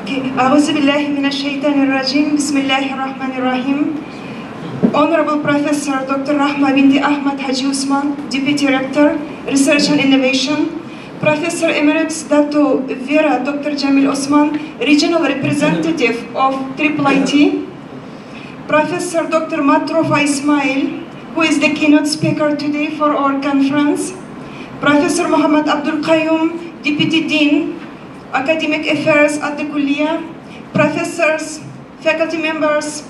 A'udhu billahi minash shaitanir rajim. Bismillahir rahmanir rahim. Honorable Professor Dr. Rahmah binti Ahmad Haji Osman, Deputy Rector, Research and Innovation. Professor Emeritus Dato Wira Dr. Jamil Osman, Regional Representative of KIRKHS-IIIT. Professor Dr. Matrofa Ismail, who is the keynote speaker today for our conference. Professor Mohammad Abdul Quayum, Deputy Dean, Academic Affairs at the Kulliyah. Professors, faculty members,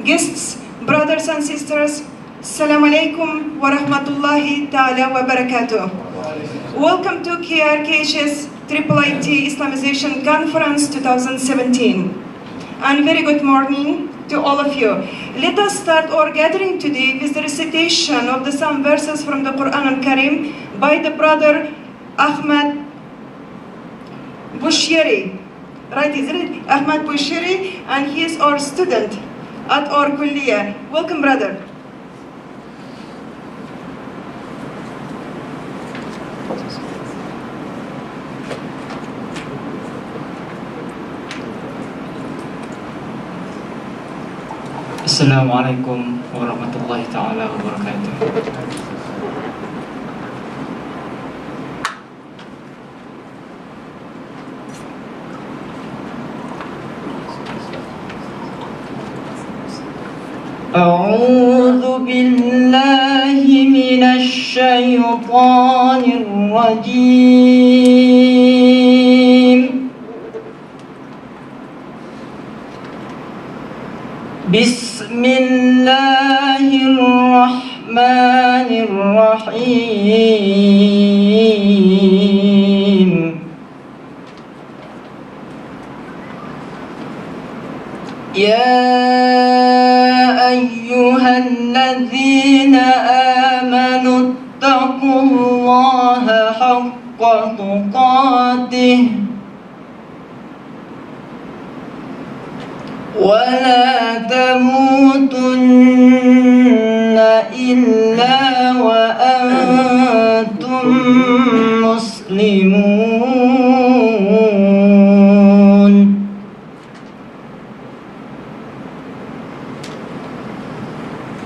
guests, brothers and sisters, Salam alaikum wa rahmatullahi ta'ala wa barakatuh. Welcome to KIRKHS-IIIT Islamization Conference 2017. And very good morning to all of you. Let us start our gathering today with the recitation of some verses from the Quran al-Karim by the brother Ahmad Musyiri. Right, isn't it? Ahmad Musyiri, and he is our student at our Kulliyah. Welcome, brother. Assalamu alaikum warahmatullahi ta'ala wabarakatuh. أعوذ بالله من الشيطان الرجيم. بسم الله الرحمن الرحيم. يا أيها الذين آمنوا اتقوا الله حق تقاته ولا تموتن إلا وأنتم مسلمون.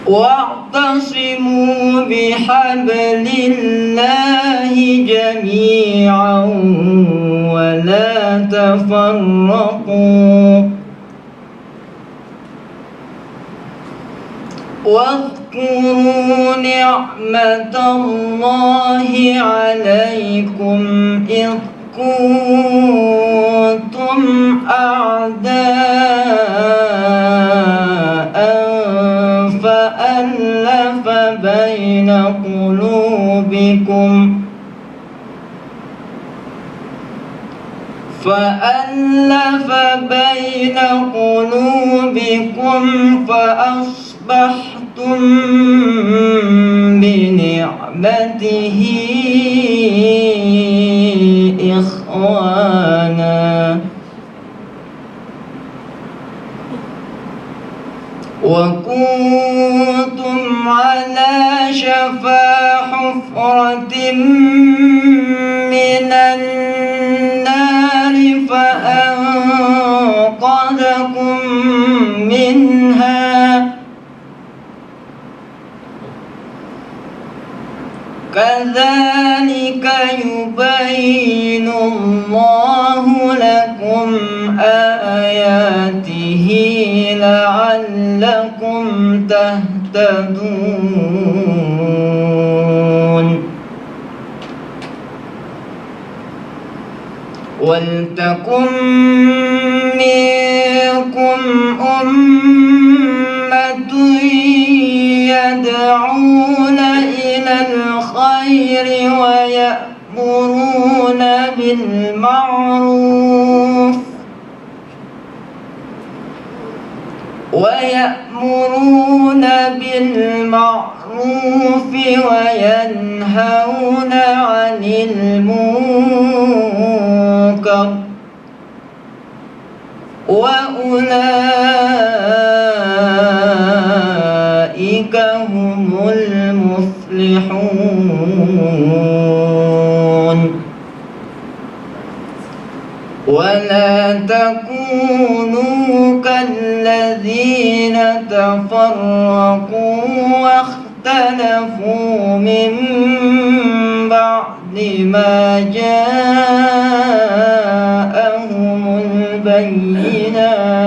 واعتصموا بحبل الله جميعا ولا تفرقوا واذكروا نعمة الله عليكم إذ كنتم أعداء فألف بين قلوبكم فأصبحتم بنعمته إخوانا وكنتم على شفا حفرة من النار فأنقذكم منها كذلك يبين الله لكم آياته لعلكم تهتدون. ولتكن منكم أمة يدعون إلى الخير ويأمرون بالمعروف وينهون عن المنكر وأولئك هم المفلحون. ولا تكونوا كالذين تفرقوا واختلفوا من بعد ما جاءهم البينات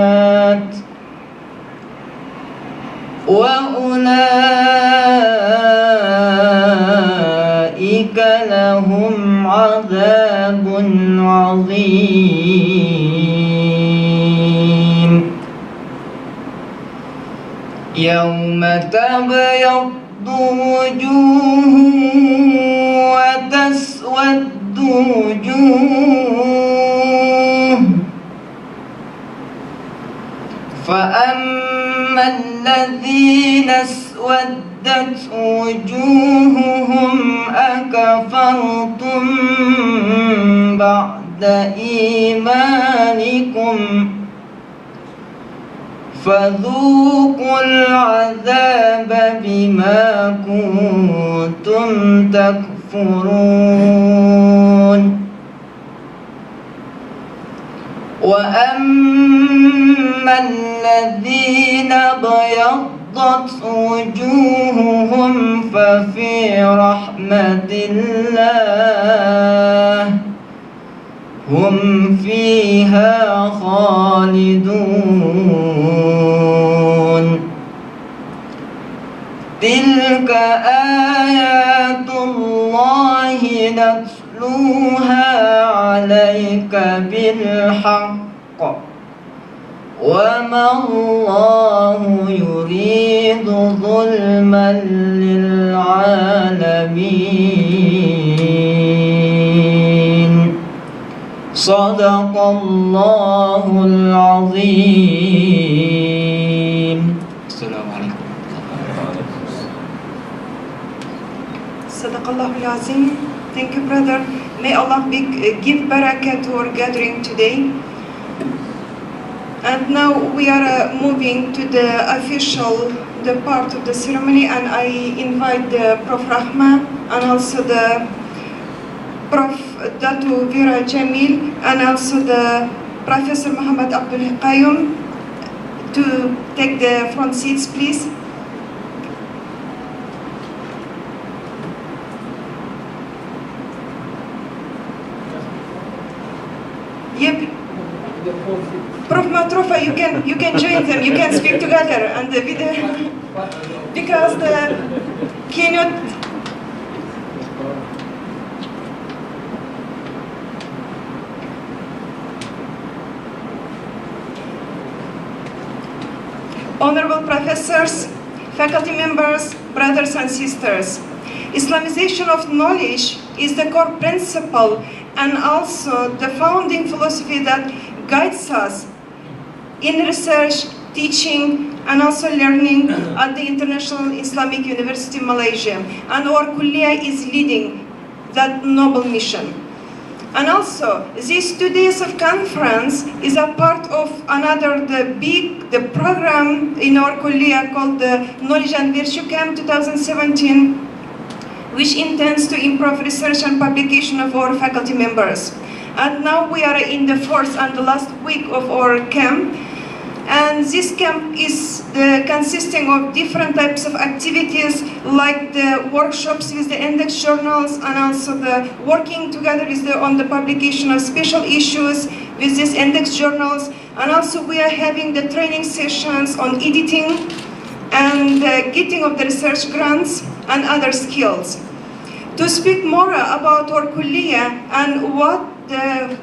وأولئك لهم عذاب عظيم يوم تبيض وجوه وتسود وجوه فأما الذين اسودت وجوههم أكفرتم بعد إيمانكم فذوقوا العذاب بما كنتم تكفرون وأما الذين ابيضت وجوههم ففي رحمة الله هم فيها خالدون تلك آيات الله نتلوها عليك بالحق وما الله يريد ظلما للعالمين صدق الله العظيم. السلام عليكم. صدق الله العظيم. Thank you, brother. May Allah give barakah to our gathering today. And now we are moving to the part of the ceremony, and I invite the Prof Rahmah and also the Prof Dato, Wira, Jamil, and also the Professor Mohammad Abdul Quayum to take the front seats, please. Yep. Prof Matrofa, you can join them. You can speak together and the video because the keynote. Honorable professors, faculty members, brothers and sisters, Islamization of knowledge is the core principle and also the founding philosophy that guides us in research, teaching, and also learning at the International Islamic University Malaysia. And our Kulliyah is leading that noble mission. And also, these 2 days of conference is a part of the program in our Kulliyah called the Knowledge and Virtue Camp 2017, which intends to improve research and publication of our faculty members. And now we are in the 4th and the last week of our camp. And this camp is consisting of different types of activities, like the workshops with the index journals, and also the working together on the publication of special issues with these index journals. And also we are having the training sessions on editing and getting of the research grants and other skills. To speak more about our Kulliyah and what the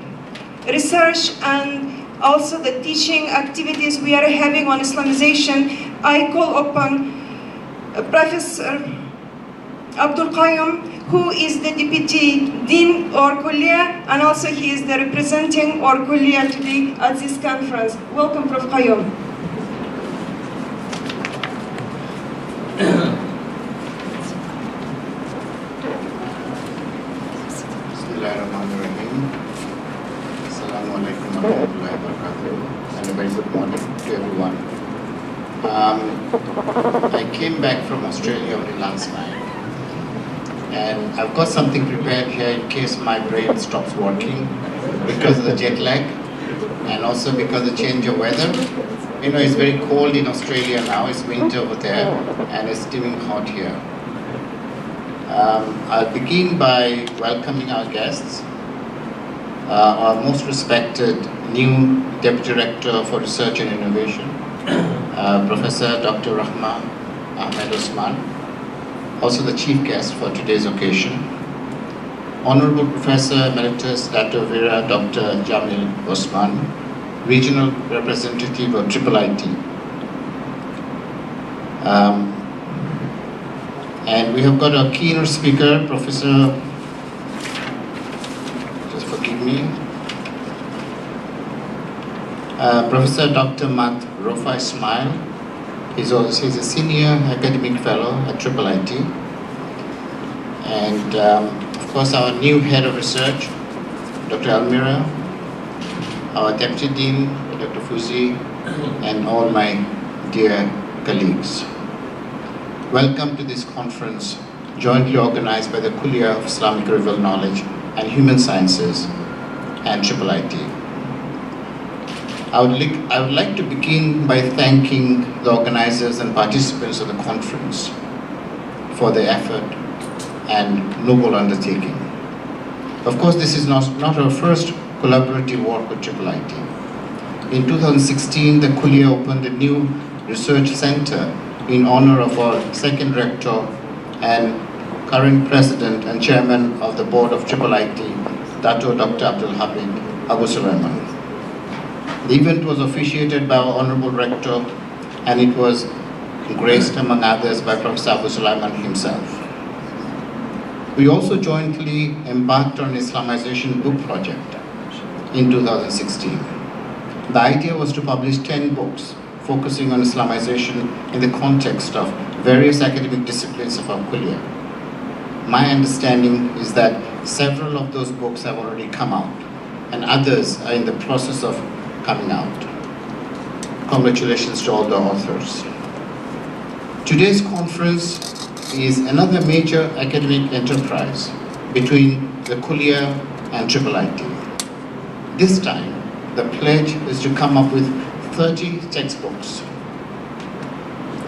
research and also the teaching activities we are having on Islamization, I call upon Professor Abdul Quayum, who is the Deputy Dean or Kulliyah, and also he is the representing our Kulliyah today at this conference. Welcome, Prof. Quayum. And a very good morning to everyone. I came back from Australia only last night, and I've got something prepared here in case my brain stops working. because of the jet lag and also because of the change of weather. You know, it's very cold in Australia now, it's winter over there, and it's steaming hot here. I'll begin by welcoming our guests. Our most respected new Deputy Rector for Research and Innovation, Professor Dr. Rahmah Ahmed Osman, also the chief guest for today's occasion. Honorable Professor Emeritus Dato Wira Dr. Jamil Osman, Regional Representative of IIIT. And we have got our keynote speaker, Professor, just forgive me, Professor Dr. Mat Rofa Ismail. He's a senior academic fellow at IIIT. And of course, our new head of research, Dr. Elmira, our Deputy Dean, Dr. Fuzi, and all my dear colleagues. Welcome to this conference, jointly organized by the Kuliya of Islamic Rival Knowledge and Human Sciences and IIIT. I would like to begin by thanking the organizers and participants of the conference for their effort and noble undertaking. Of course, this is not our first collaborative work with IIIT. In 2016, the Kuliya opened a new research center in honor of our second rector and current president and chairman of the board of IIIT, Dato Dr. Abdul Abu Sulaiman. The event was officiated by our honorable rector, and it was graced among others by Professor Abu Sulaiman himself. We also jointly embarked on an Islamization book project in 2016. The idea was to publish 10 books focusing on Islamization in the context of various academic disciplines of our Kuliya. My understanding is that several of those books have already come out, and others are in the process of coming out. Congratulations to all the authors. Today's conference is another major academic enterprise between the Kuliya and IIIT. This time, the pledge is to come up with 30 textbooks,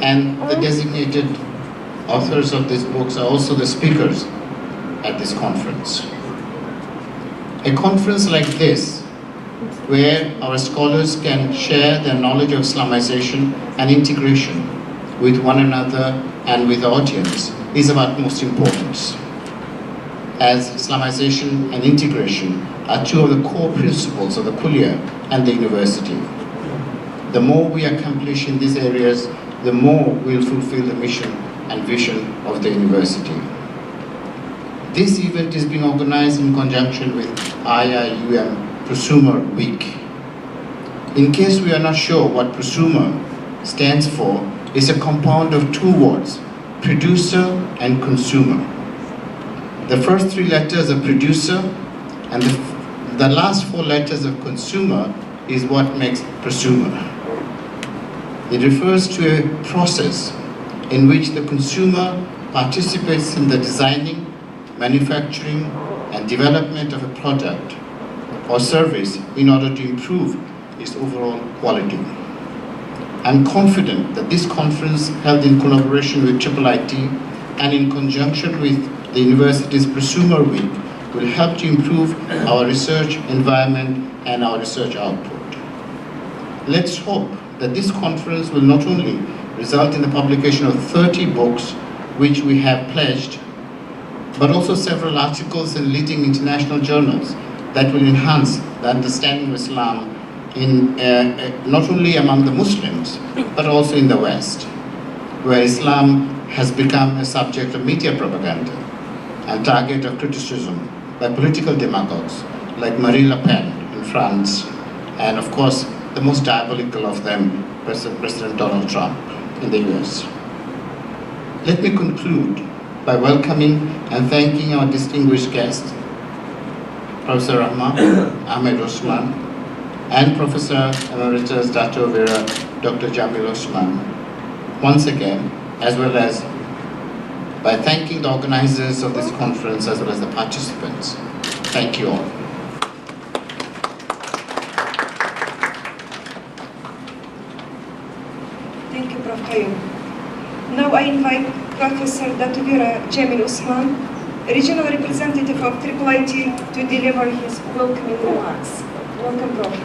and the designated authors of these books are also the speakers at this conference. A conference like this, where our scholars can share their knowledge of Islamization and integration with one another and with the audience, is of utmost importance, as Islamization and integration are two of the core principles of the Kuliya and the university. The more we accomplish in these areas, the more we'll fulfill the mission and vision of the university. This event is being organized in conjunction with KIRKHS-IIUM Prosumer Week. In case we are not sure what Prosumer stands for, it's a compound of two words, producer and consumer. The first three letters are producer, and the last four letters of consumer is what makes prosumer. It refers to a process in which the consumer participates in the designing, manufacturing, and development of a product or service in order to improve its overall quality. I'm confident that this conference, held in collaboration with IIIT and in conjunction with the university's Prosumer Week, will help to improve our research environment and our research output. Let's hope that this conference will not only result in the publication of 30 books, which we have pledged, but also several articles in leading international journals that will enhance the understanding of Islam in not only among the Muslims, but also in the West, where Islam has become a subject of media propaganda and target of criticism by political demagogues like Marine Le Pen in France, and of course, the most diabolical of them, President Donald Trump in the US. Let me conclude by welcoming and thanking our distinguished guests, Professor Rahmah Ahmed Osman, and Professor Emeritus Dato Wira Dr. Jamil Osman, once again, as well as by thanking the organizers of this conference as well as the participants. Thank you all. Quayum. Now I invite Professor Dato Wira Jamil Osman, Regional Representative of IIIT, to deliver his welcoming remarks. Welcome, Prof.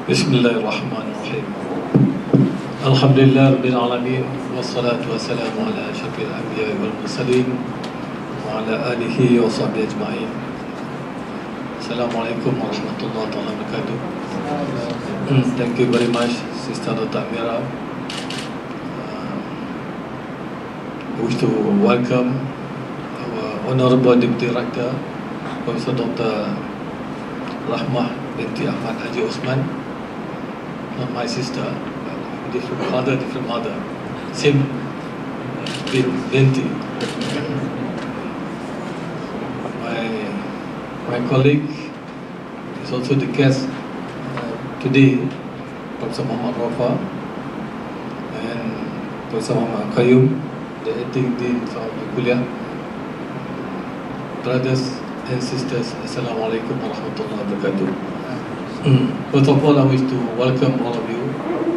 Bismillahirrahmanirrahim. Alhamdulillah Rabbil Alamin. Wassalatu wassalamu ala syafil anbiya wal mursalin wa ala alihi wa sahbihi ajma'in. Assalamualaikum warahmatullahi wabarakatuh. Thank you very much, Sister Dr. Elmira. I wish to welcome our Honorable Deputy Rector, Professor Dr. Rahmah binti Ahmad Haji Osman. Not my sister, but different mother, same binti. My colleague is also the guest today, Professor Mohammad and Professor Quayum, the acting dean of the Kuliah. Brothers and sisters, Assalamualaikum warahmatullahi wabarakatuh. First of all, I wish to welcome all of you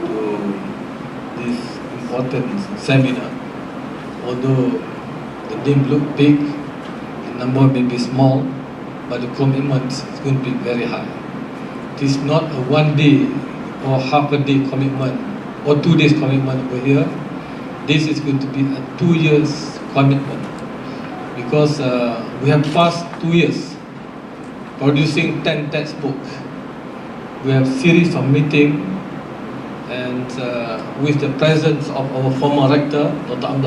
to this important seminar. Although the name look big, the number may be small, but the commitment is going to be very high. It is not a 1 day or half a day commitment or 2 days commitment over here. This is going to be a 2 years commitment, because we have passed 2 years producing 10 textbooks. We have series of meeting, and with the presence of our former rector, Dr. Abdul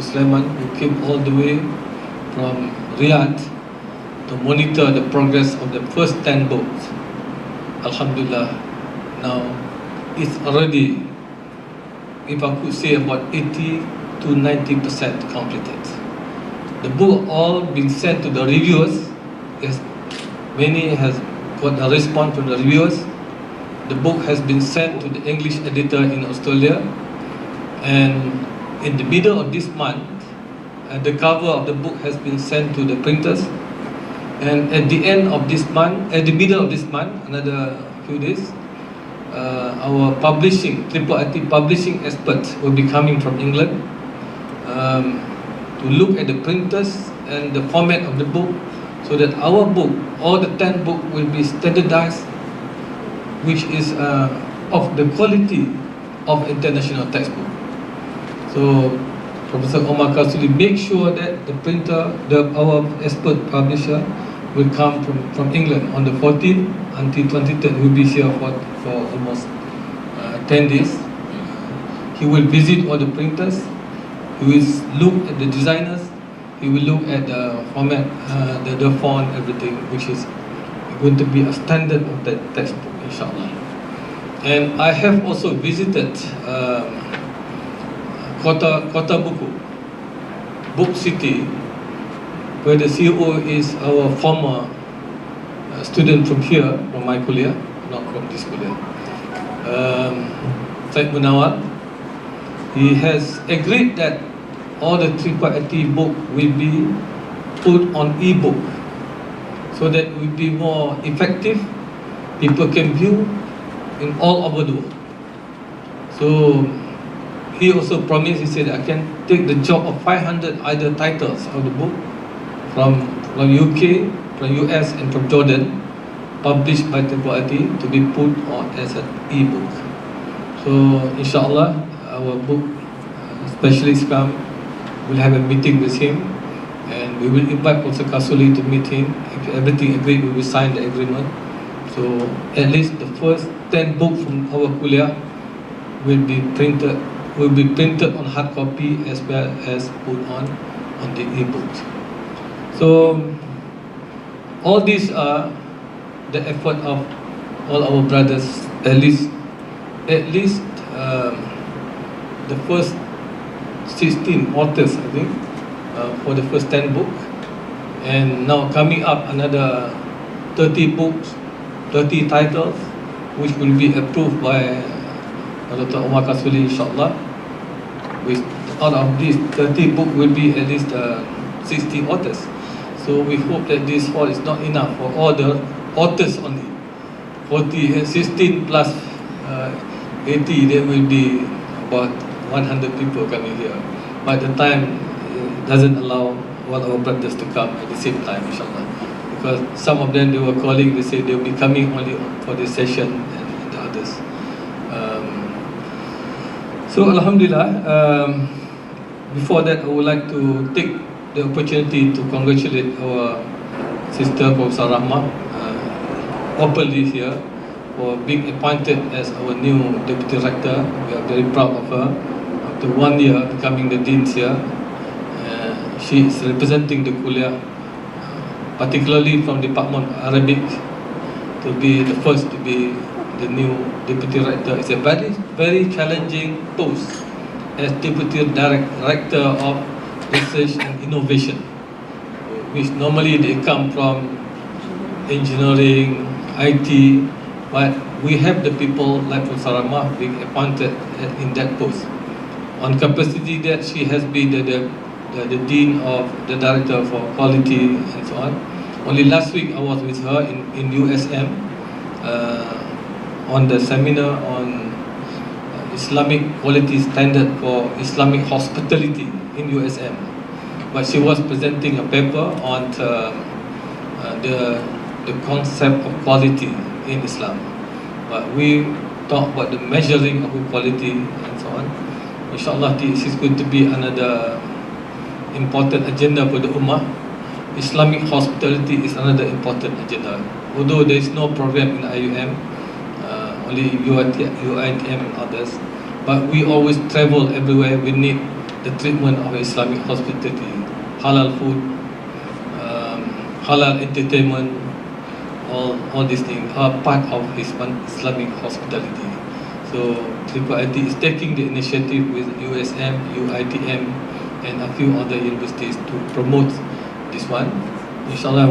Salam, who came all the way from Riyadh to monitor the progress of the first 10 books. Alhamdulillah, now it's already, if I could say, about 80 to 90% completed. The book all been sent to the reviewers. Yes, many has got a response from the reviewers. The book has been sent to the English editor in Australia, and in the middle of this month, the cover of the book has been sent to the printers. And at the end of this month, at the middle of this month, another few days, our publishing, IIIT publishing experts will be coming from England to look at the printers and the format of the book, so that our book, all the 10 books, will be standardized, which is of the quality of international textbook. So Professor Omar Kasuli make sure that the printer, our expert publisher, will come from England on the 14th until 23rd. He will be here for almost 10 days. He will visit all the printers. He will look at the designers. He will look at the format, the font, everything, which is going to be a standard of that textbook, inshallah. And I have also visited Kota Buku, Book City, where the CEO is our former student from here, from my kuliah, not from this kuliah, Syed Munawar. He has agreed that all the IIIT book will be put on e-book, so that it will be more effective. People can view in all over the world. So he also promised, he said, I can take the job of 500 either titles of the book from UK, from US and from Jordan, published by IIIT, to be put on as an e-book. So inshallah, our book specialist come, we'll have a meeting with him, and we will invite Professor Kasuli to meet him. If everything agreed, we will sign the agreement. So at least the first 10 books from our kuliah will be printed on hard copy as well as put on the e-books. So all these are the effort of all our brothers. At least the first 16 authors, I think, for the first 10 books, and now coming up another 30 books, 30 titles, which will be approved by Dr. Omar Kasuli, inshallah. Out of these 30 books will be at least 60 authors. So we hope that this hall is not enough for all the authors only. 16 plus 80, there will be about 100 people coming here. But the time doesn't allow all our brothers to come at the same time, inshallah. Because some of them, they were calling, they say they will be coming only for this session and the others. So Alhamdulillah, before that I would like to take the opportunity to congratulate our sister Professor Rahmah openly here for being appointed as our new Deputy Rector. We are very proud of her. After 1 year becoming the Dean here, she is representing the Kuliah, particularly from Department of Arabic, to be the first to be the new Deputy Rector. It's a very, very challenging post as Deputy Director of Research and Innovation, which normally they come from engineering, IT, but we have the people like Professor Rahmah being appointed in that post. On capacity that she has been the Dean of the Director for Quality and so on. Only last week I was with her in USM on the seminar on Islamic Quality Standard for Islamic Hospitality in USM. But she was presenting a paper on the concept of quality in Islam. But we talk about the measuring of quality and so on. Inshallah, this is going to be another important agenda for the Ummah. Islamic hospitality is another important agenda. Although there is no program in IUM, only UITM and others, but we always travel everywhere. We need the treatment of Islamic hospitality, halal food, halal entertainment, all these things are part of Islamic hospitality. So KIRKHS-IIT is taking the initiative with USM, UITM, and a few other universities to promote this one. Inshallah,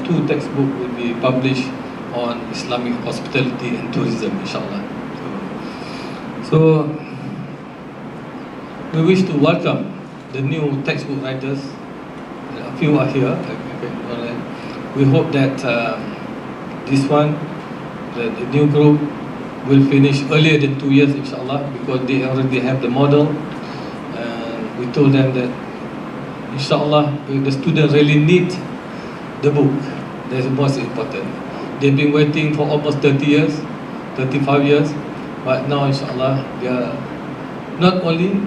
2 textbooks will be published on Islamic hospitality and tourism, inshallah. So we wish to welcome the new textbook writers. A few are here. We hope that this one, the new group, will finish earlier than 2 years, inshallah, because they already have the model. We told them that, inshallah, the students really need the book. That's the most important. They've been waiting for almost 30 years, 35 years, but now, inshallah, they are not only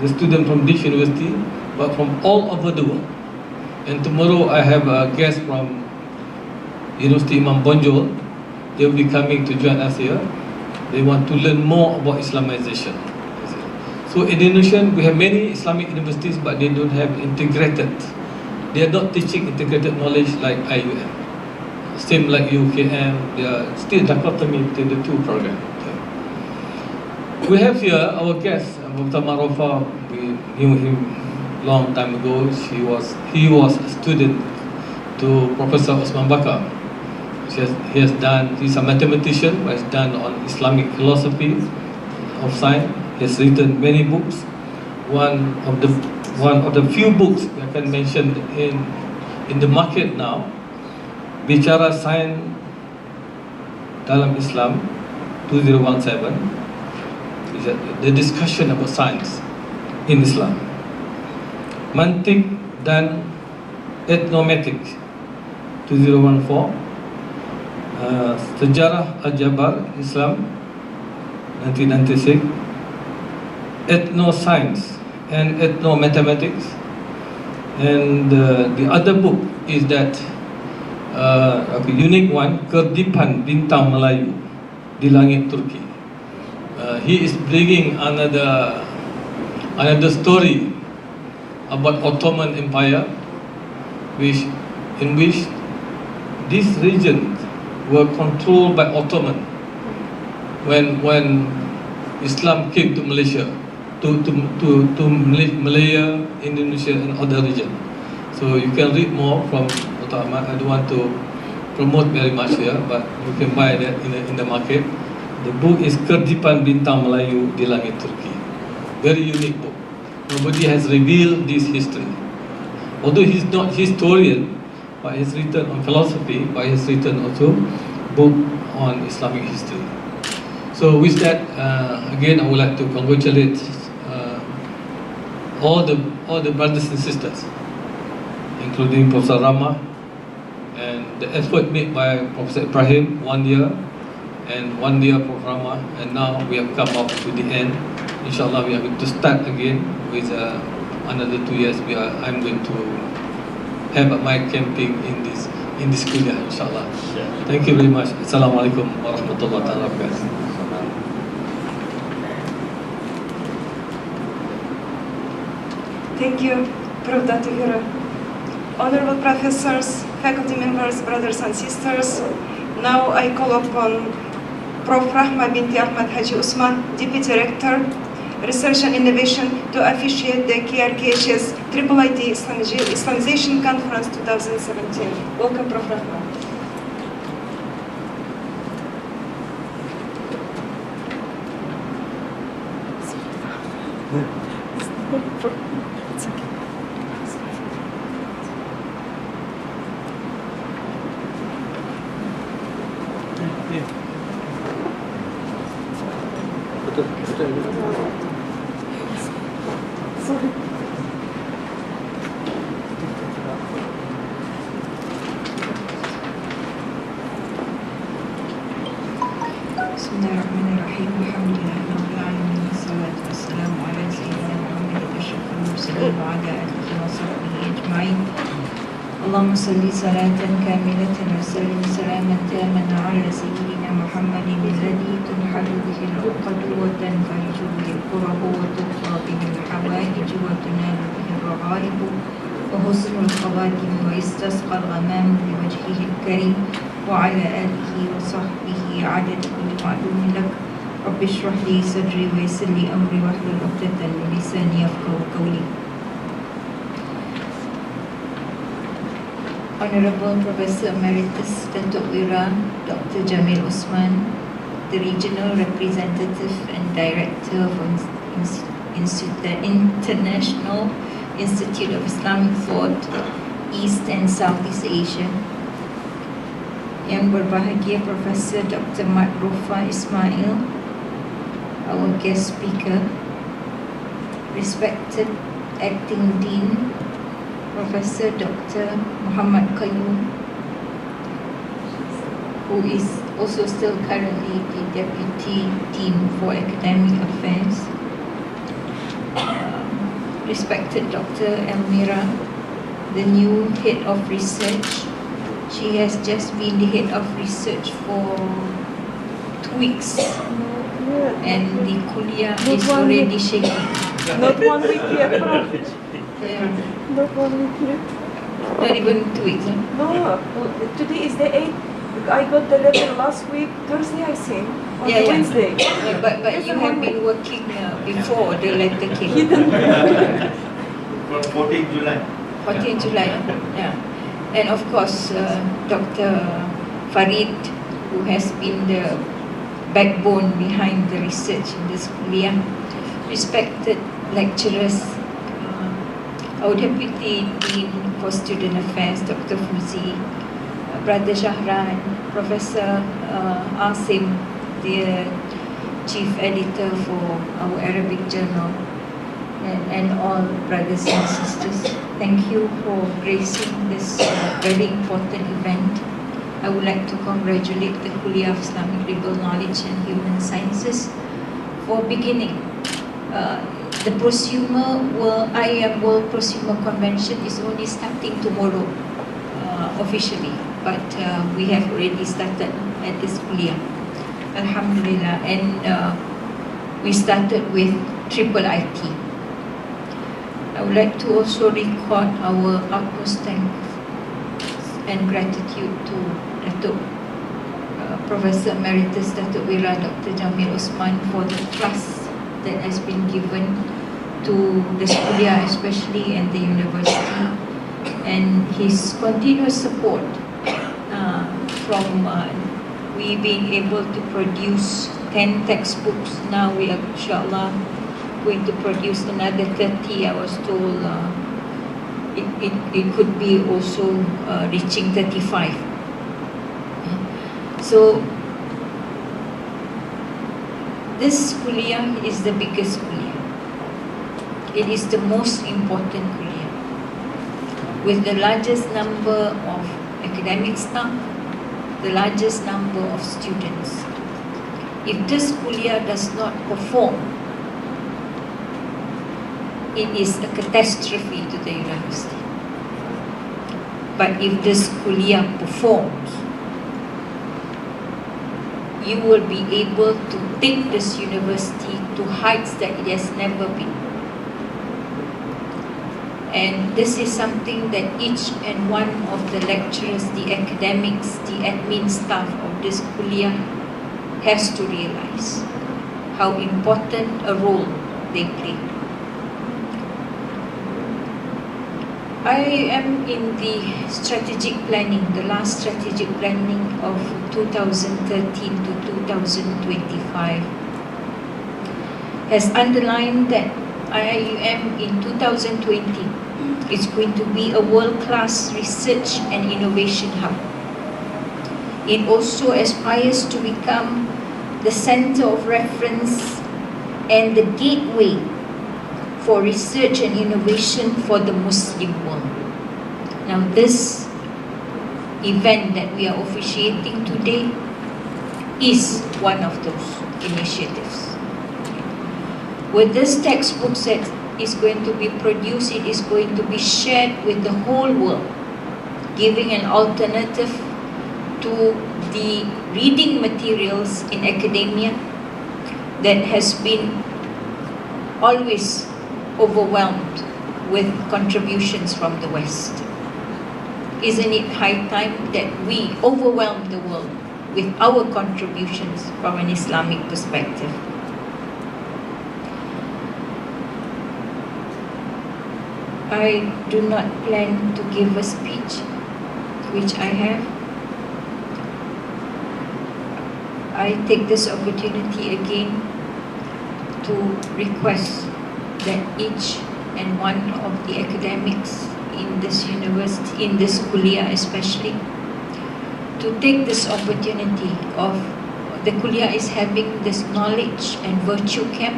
the students from this university, but from all over the world. And tomorrow I have a guest from University Imam Bonjol. They will be coming to join us here. They want to learn more about Islamization. So in Indonesia, we have many Islamic universities, but they don't have integrated. They are not teaching integrated knowledge like IUM. Same like UKM, they are still dichotomy between the two programs. We have here our guest, Dr. Marofa. We knew him long time ago. He was a student to Professor Osman Bakar. He's a mathematician, but he's done on Islamic philosophy of science. He has written many books. One of the few books I can mention in the market now, Bicara Sains dalam Islam 2017, is the discussion about science in Islam. Mantik dan Etnometik 2014, Sejarah Al-Jabar Islam 1996, Ethno-Science and Ethno-Mathematics, and the other book is that unique one, Kedipan Bintang Melayu di Langit Turki. He is bringing another story about Ottoman Empire, in which these regions were controlled by Ottoman when Islam came to Malaysia, to Malaya, Indonesia, and other regions. So you can read more from Dr. Ahmad. I don't want to promote very much here, but you can buy that in the market. The book is Kedipan Bintang Melayu di Langit Turki. Very unique book. Nobody has revealed this history. Although he's not historian, but he's written on philosophy, but he's written also book on Islamic history. So with that, again, I would like to congratulate all the brothers and sisters, including Professor Rahmah, and the effort made by Professor Ibrahim 1 year, and 1 year Prof. Rahmah, and now we have come up to the end. Inshallah, we are going to start again with another 2 years. I'm going to have my camping in this kuliah, inshallah. Thank you very much. Assalamualaikum warahmatullahi wabarakatuh. Thank you, Prof. Dato Wira. Honorable professors, faculty members, brothers and sisters, now I call upon Prof. Rahmah binti Ahmad Haji Osman, Deputy Rector, Research and Innovation, to officiate the KIRKHS-IIIT Islamization Conference 2017. Welcome, Prof. Rahmah. Bismillahirrahmanirrahim. Alhamdulillahi rabbil alamin. Wassalatu wassalamu ala sayyidina Muhammad asyrafil mursalin wa ala alihi wa sahbihi ajma'in. Allahumma salli salatan kamilatan wa sallim salaman taman ala sayyidina Muhammadin alladhi tunhalu bihi al-uqadu wa tanfariju bihi al-kurabu wa tuqra bihi al-hawaiju wa tunalu bihi al-raghaibu wa husnul khawatim wa istasqa al-ghamam biwajhihi al-karim وعلى آله وصحبه عدد كل معلوم لك. رب اشرح لي صدري ويسر لي أمري واحلل عقدة من لساني يفقهوا قولي. Honorable Professor Emeritus Dato Wira, Dr. Jamil Osman, the Regional Representative and Director of the International Institute of Islamic Thought, East and Southeast Asia. Yang berbahagia Profesor Dr. Madrofa Ismail, our guest speaker, respected Acting Dean, Professor Dr. Muhammad Quayum, who is also still currently the Deputy Dean for Academic Affairs, respected Dr. Elmira, the new Head of Research. She has just been the Head of Research for 2 weeks, and the kuliah is already shaking. Not 1 week yet, Prof. Yeah. Not 1 week yet. Not even 2 weeks. Huh? No, today is the 8th. I got the letter last week, Thursday, I think, on Wednesday. Yeah, but you have been working before the letter came. From 14 July. 14 July, yeah. And of course, Dr. Farid, who has been the backbone behind the research in this kuliah, respected lecturers, our Deputy Dean for Student Affairs, Dr. Fuzi, Brother Shahran, Professor Asim, the Chief Editor for our Arabic Journal, and all brothers and sisters. Thank you for gracing this very important event. I would like to congratulate the Kuliah of Islamic Liberal Knowledge and Human Sciences for beginning. The Prosumer IIM World Prosumer Convention is only starting tomorrow officially, but we have already started at this Kuliah. Alhamdulillah, and we started with IIIT. I would like to also record our utmost thanks and gratitude to Dato Professor Emeritus Dato Wira, Dr. Jamil Osman, for the trust that has been given to the kuliah especially and the university, and his continuous support from we being able to produce 10 textbooks. Now we are inshallah going to produce another 30, I was told it could be also reaching 35. So this kuliah is the biggest kuliah. It is the most important kuliah, with the largest number of academic staff, the largest number of students. If this kuliah does not perform, it is a catastrophe to the university. But if this kuliah performs, you will be able to take this university to heights that it has never been. And this is something that each and one of the lecturers, the academics, the admin staff of this kuliah has to realize how important a role they play. I am in the strategic planning, the last strategic planning of 2013 to 2025 has underlined that IIUM in 2020 is going to be a world-class research and innovation hub. It also aspires to become the center of reference and the gateway for research and innovation for the Muslim world. Now this event that we are officiating today is one of those initiatives. With this textbook set is going to be produced, it is going to be shared with the whole world, giving an alternative to the reading materials in academia that has been always overwhelmed with contributions from the West. Isn't it high time that we overwhelm the world with our contributions from an Islamic perspective? I do not plan to give a speech, which I have. I take this opportunity again to request that each and one of the academics in this university, in this kuliah especially, to take this opportunity of the kuliah is having this knowledge and virtue camp.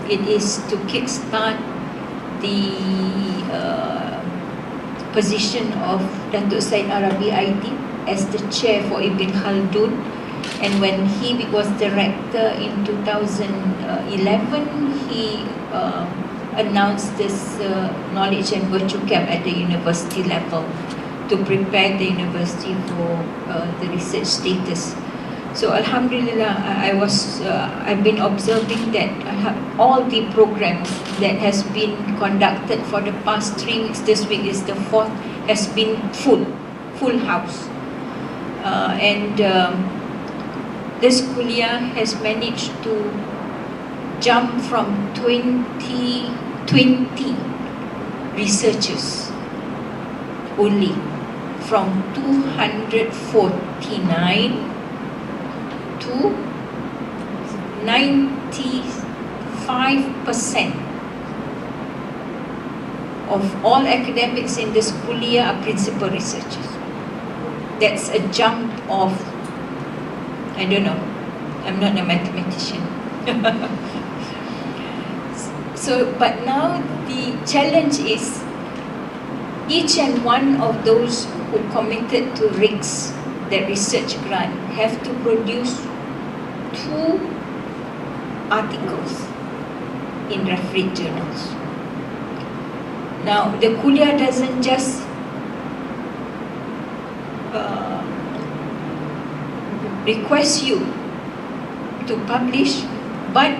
It is to kickstart the position of Dato Said Arabi ID as the chair for Ibn Khaldun. And when he was the rector in 2011, he announced this knowledge and virtue camp at the university level to prepare the university for the research status. So Alhamdulillah, I've been observing that all the programs that has been conducted for the past 3 weeks, this week is the 4th, has been full house. This kuliah has managed to jump from 20 researchers only, from 249 to 95% of all academics in this kuliah are principal researchers. That's a jump of, I don't know, I'm not a mathematician. But now the challenge is each and one of those who committed to RICS, that research grant, have to produce 2 articles in refereed journals. Now, the kuliah doesn't just request you to publish, but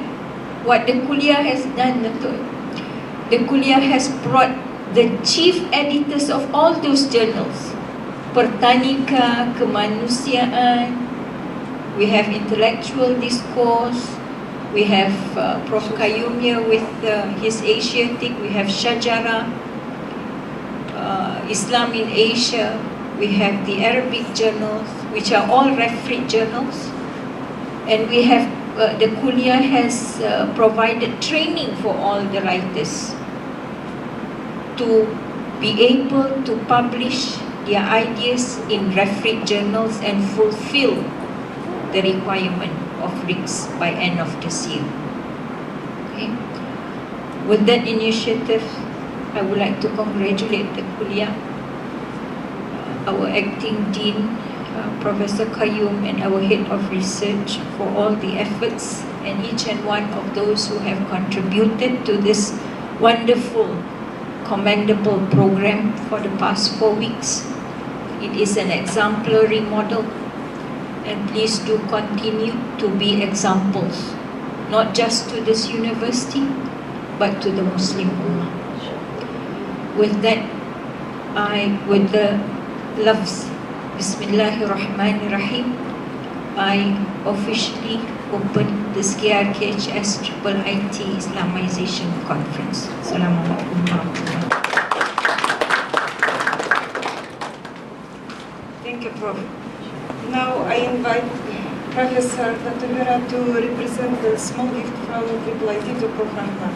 what the kuliah has done, the kuliah has brought the chief editors of all those journals. Pertanika, Kemanusiaan, we have intellectual discourse, we have Prof Quayum here with his Asiatic, we have Shajara, Islam in Asia, we have the Arabic journals, which are all refereed journals, and we have the kuliah has provided training for all the writers to be able to publish their ideas in refereed journals and fulfill the requirement of RICS by end of this year. Okay. With that initiative, I would like to congratulate the Kuliah, our acting dean, Professor Quayum, and our head of research for all the efforts, and each and one of those who have contributed to this wonderful, commendable program for the past 4 weeks. It is an exemplary model, and please do continue to be examples, not just to this university, but to the Muslim Ummah. With that, with the loves, Bismillahirrahmanirrahim, I officially open this KIRKHS-IIIT Islamization Conference. Salam alaikum. Thank you, Prof. Now I invite Professor Dato Wira to represent the small gift from KIRKHS-IIIT to Prof. Rahmah.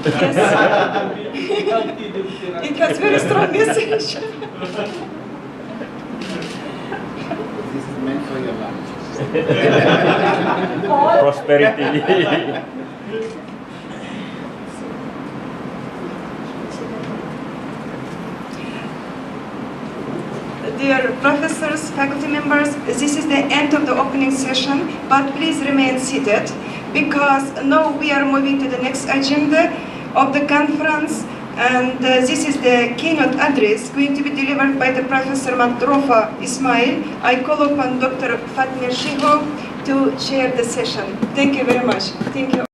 Yes. It has very strong message. This is meant for your lunch. Prosperity. Dear professors, faculty members, this is the end of the opening session, but please remain seated because now we are moving to the next agenda of the conference, and this is the keynote address going to be delivered by the Professor Madrofa Ismail. I call upon Dr. Fatmir Shiho to chair the session. Thank you very much. Thank you.